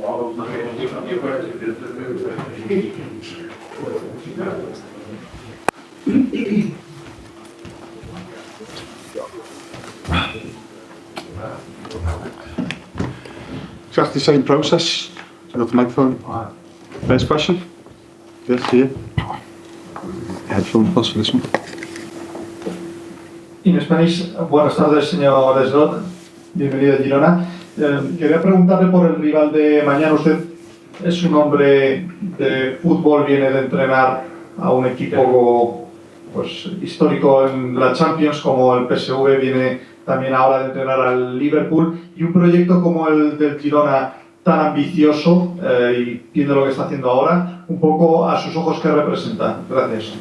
Exactly the same process. You got the microphone. Next question. Yes, here. Headphone plus for this one. In Spanish, buenas tardes, señor Slot. Bienvenido a Girona. Quería preguntarle por el rival de mañana. Usted es un hombre de fútbol, viene de entrenar a un equipo pues, histórico en la Champions, como el PSV, viene también ahora de entrenar al Liverpool, y un proyecto como el del Girona tan ambicioso, y viendo lo que está haciendo ahora, un poco a sus ojos, ¿qué representa? Gracias.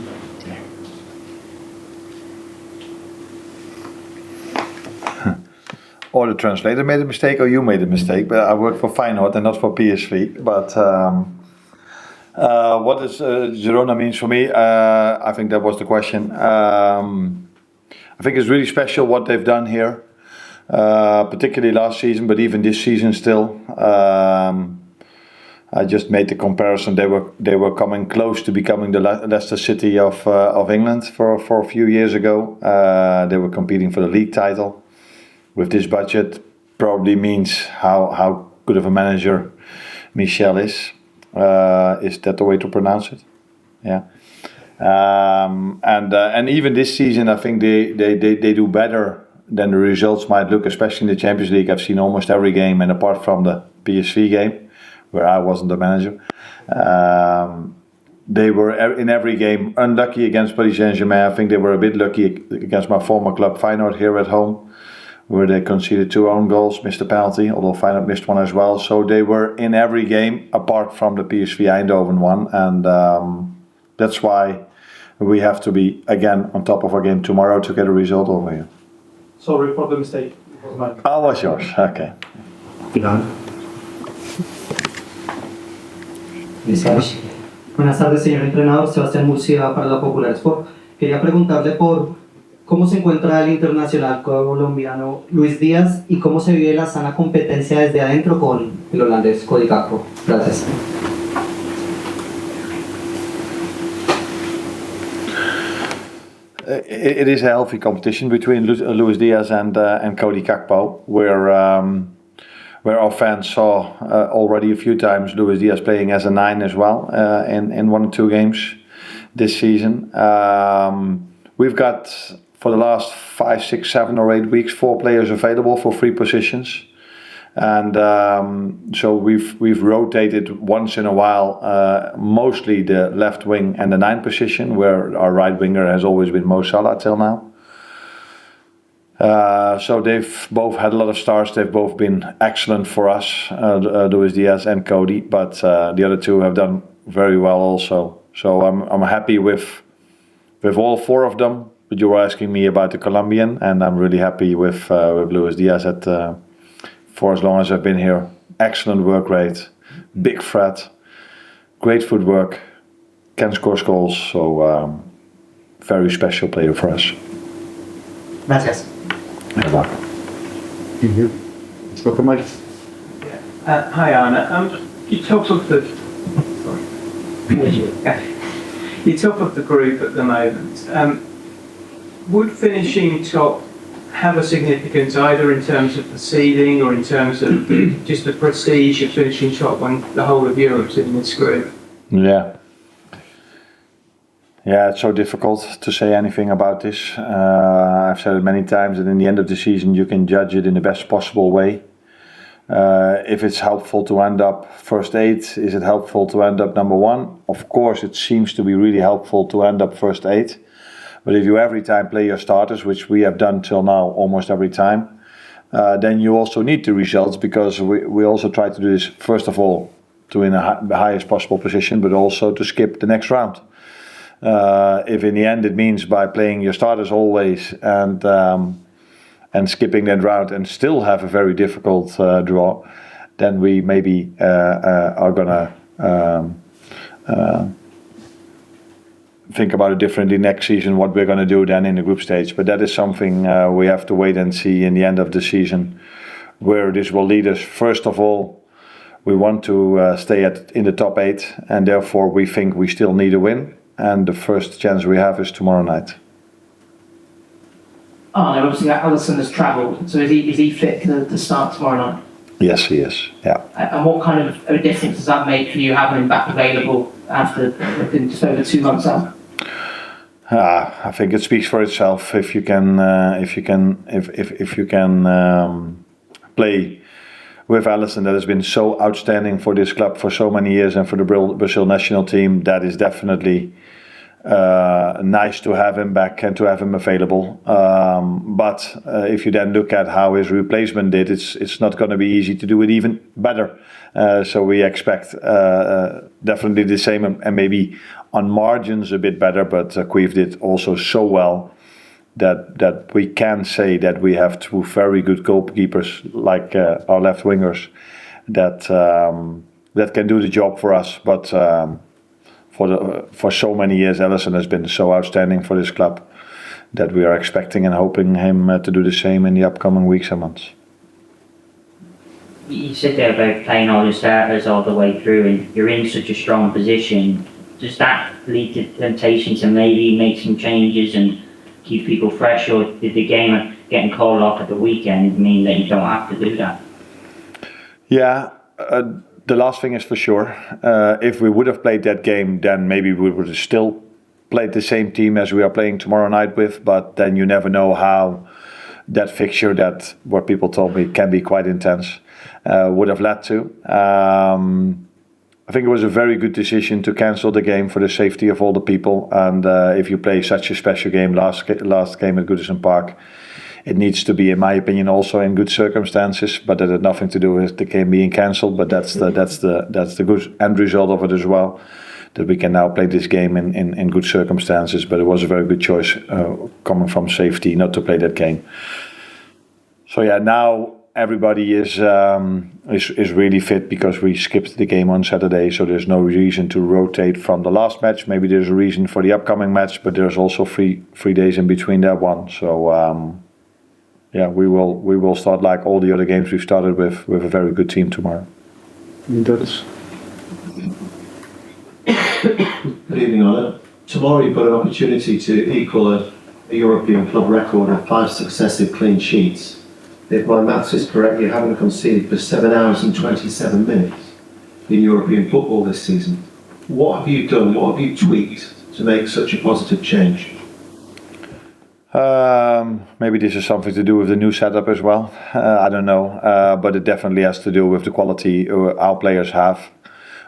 Or the translator made a mistake, or you made a mistake. But I work for Feyenoord and not for PSV. But what does Girona means for me? I think that was the question. I think it's really special what they've done here, particularly last season, but even this season still. I just made the comparison. They were coming close to becoming the Leicester City of England for a few years ago. They were competing for the league title. With this budget, probably means how good of a manager Michel is. Is that the way to pronounce it? Yeah. And even this season, I think they do better than the results might look, especially in the Champions League. I've seen almost every game, and apart from the PSV game, where I wasn't the manager, they were in every game unlucky against Paris Saint-Germain. I think they were a bit lucky against my former club Feyenoord here at home, where they conceded 2 own goals, missed a penalty, although Feyenoord missed one as well. So they were in every game, apart from the PSV Eindhoven one, and that's why we have to be, again, on top of our game tomorrow to get a result over here. Sorry for the mistake. It was mine. Oh, was yours, okay. Buenas tardes, señor entrenador. Sebastián Murcia para la Popular Sport. Quería preguntarle por cómo se encuentra el internacional colombiano Luis Diaz y cómo se vive la sana competencia desde adentro con el holandés Cody Gakpo. Gracias. It is a healthy competition between Luis Diaz and Cody Gakpo, where our fans saw already a few times Luis Diaz playing as a 9 as well in 1 or 2 games this season. We've got, for the last 5, 6, 7 or 8 weeks, 4 players available for 3 positions, and so we've rotated once in a while, mostly the left wing and the 9 position, where our right winger has always been Mo Salah till now. So they've both had a lot of starts. They've both been excellent for us, Luis Diaz and Cody, but the other 2 have done very well also. So I'm happy with all 4 of them. But you were asking me about the Colombian, and I'm really happy with Luis Diaz for as long as I've been here. Excellent work rate, big threat, great footwork, can score goals. So very special player for us. Gracias. You're welcome. Let's go for Mike. Hi Arne. You top of the you top of the group at the moment. Would finishing top have a significance either in terms of the seeding or in terms of just the prestige of finishing top when the whole of Europe's in this group? Yeah, it's so difficult to say anything about this. I've said it many times that in the end of the season you can judge it in the best possible way. If it's helpful to end up first 8, is it helpful to end up number 1? Of course, it seems to be really helpful to end up first 8. But if you every time play your starters, which we have done till now almost every time, then you also need the results, because we also try to do this, first of all, to win the highest possible position, but also to skip the next round. If in the end it means by playing your starters always and skipping that round and still have a very difficult draw, then we maybe are gonna think about it differently next season, what we're going to do then in the group stage. But that is something we have to wait and see in the end of the season, where this will lead us. First of all, We want to stay in the top 8, and therefore we think we still need a win. And the first chance we have is tomorrow night. And obviously Alisson has travelled, so is he fit to start tomorrow night? Yes, he is. Yeah. And what kind of a difference does that make for you having him back available after just over 2 months out? I think it speaks for itself. If you can play with Alisson, that has been so outstanding for this club for so many years, and for the Brazil national team, that is definitely nice to have him back and to have him available. But if you then look at how his replacement did, it's not going to be easy to do it even better. So we expect definitely the same, and maybe on margins a bit better. But Queef did also so well that we can say that we have 2 very good goalkeepers, like our left wingers, that can do the job for us. But for so many years, Alisson has been so outstanding for this club that we are expecting and hoping him to do the same in the upcoming weeks and months. You said there about playing all the starters all the way through, and you're in such a strong position. Does that lead to temptation to maybe make some changes and keep people fresh, or did the game getting called off at the weekend mean that you don't have to do that? Yeah, the last thing is for sure. If we would have played that game, then maybe we would have still played the same team as we are playing tomorrow night with, but then you never know how that fixture, that what people told me can be quite intense, would have led to. I think it was a very good decision to cancel the game for the safety of all the people. And if you play such a special game, last game at Goodison Park, it needs to be, in my opinion, also in good circumstances. But that had nothing to do with the game being cancelled. But that's the good end result of it as well, that we can now play this game in good circumstances. But it was a very good choice coming from safety not to play that game. So yeah, now everybody is really fit because we skipped the game on Saturday, so there's no reason to rotate from the last match. Maybe there's a reason for the upcoming match, but there's also three days in between that one. So yeah, we will start like all the other games we've started with a very good team tomorrow. That is. Good evening, Arne. Tomorrow you've got an opportunity to equal a European club record of 5 successive clean sheets. If my maths is correct, you haven't conceded for 7 hours and 27 minutes in European football this season. What have you done, what have you tweaked to make such a positive change? Maybe this is something to do with the new setup as well. I don't know, but it definitely has to do with the quality our players have.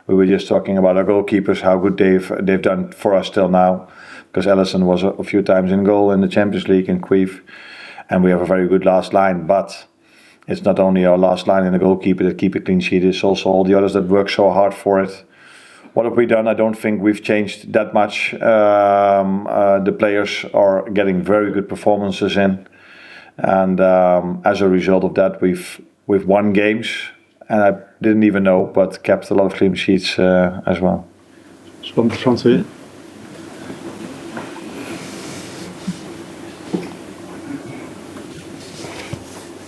We were just talking about our goalkeepers, how good they've done for us till now, because Alisson was a few times in goal in the Champions League in Queef. And we have a very good last line, but it's not only our last line and the goalkeeper that keep a clean sheet, it's also all the others that work so hard for it. What have we done? I don't think we've changed that much. The players are getting very good performances in, and as a result of that, we've won games, and I didn't even know, but kept a lot of clean sheets as well. Spannend Frans weer.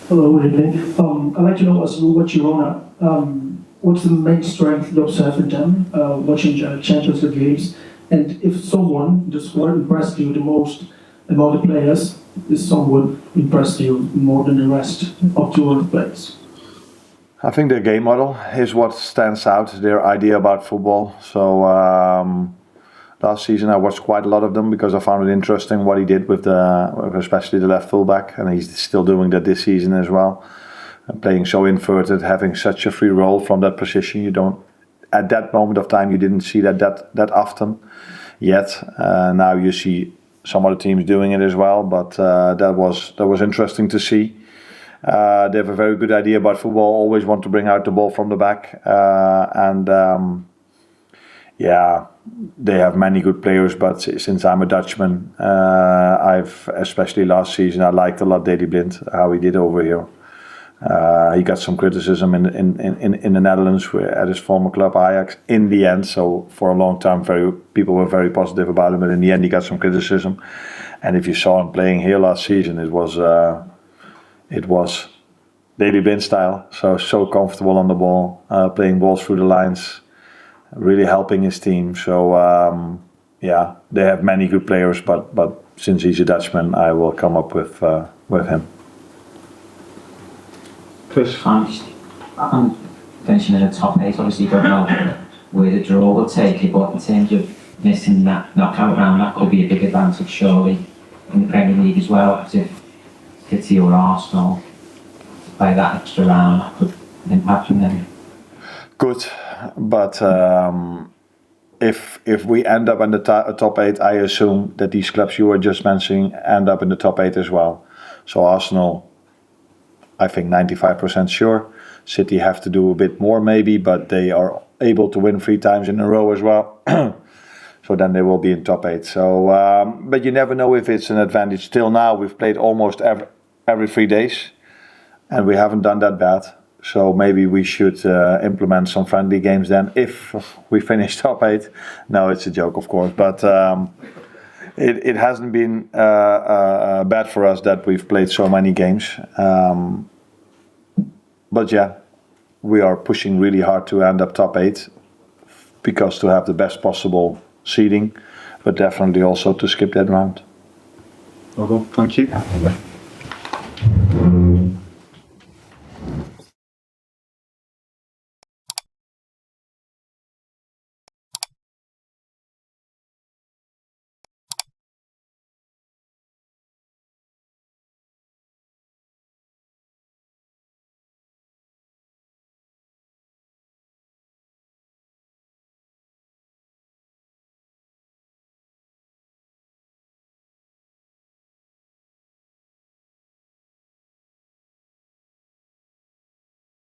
Hello, good evening. I'd like to know, as you watch Girona, what's the main strength you observe in them, watching Champions League games? And if someone, the squad, impressed you the most among the players, is someone impressed you more than the rest of your players? I think their game model is what stands out, their idea about football. So last season I watched quite a lot of them because I found it interesting what he did with especially the left fullback, and he's still doing that this season as well. Playing so inverted, having such a free role from that position, you don't, at that moment of time, you didn't see that often yet. Now you see some other teams doing it as well, but that was interesting to see. They have a very good idea about football, always want to bring out the ball from the back, yeah, they have many good players, but since I'm a Dutchman, I've, especially last season, I liked a lot Daley Blind, how he did over here. He got some criticism in the Netherlands at his former club Ajax in the end, so for a long time people were very positive about him, but in the end he got some criticism. And if you saw him playing here last season, it was Daily Blind style, so comfortable on the ball, playing balls through the lines, really helping his team. So yeah, they have many good players, but since he's a Dutchman, I will come up with him. Chris? I'm finishing in the top 8. Obviously, you don't know where the draw will take you, but in terms of missing that knockout round, that could be a big advantage, surely, in the Premier League as well. Because if City or Arsenal play that extra round, that could impact on them. Good, but if we end up in the top 8, I assume that these clubs you were just mentioning end up in the top 8 as well. So Arsenal, I think 95% sure. City have to do a bit more maybe, but they are able to win 3 times in a row as well. So then they will be in top 8. So, but you never know if it's an advantage. Till now, we've played almost every 3 days, and we haven't done that bad. So maybe we should implement some friendly games then if we finish top 8. No, it's a joke, of course, but it hasn't been bad for us that we've played so many games. But yeah, we are pushing really hard to end up top 8 because to have the best possible seeding, but definitely also to skip that round. Well, thank you.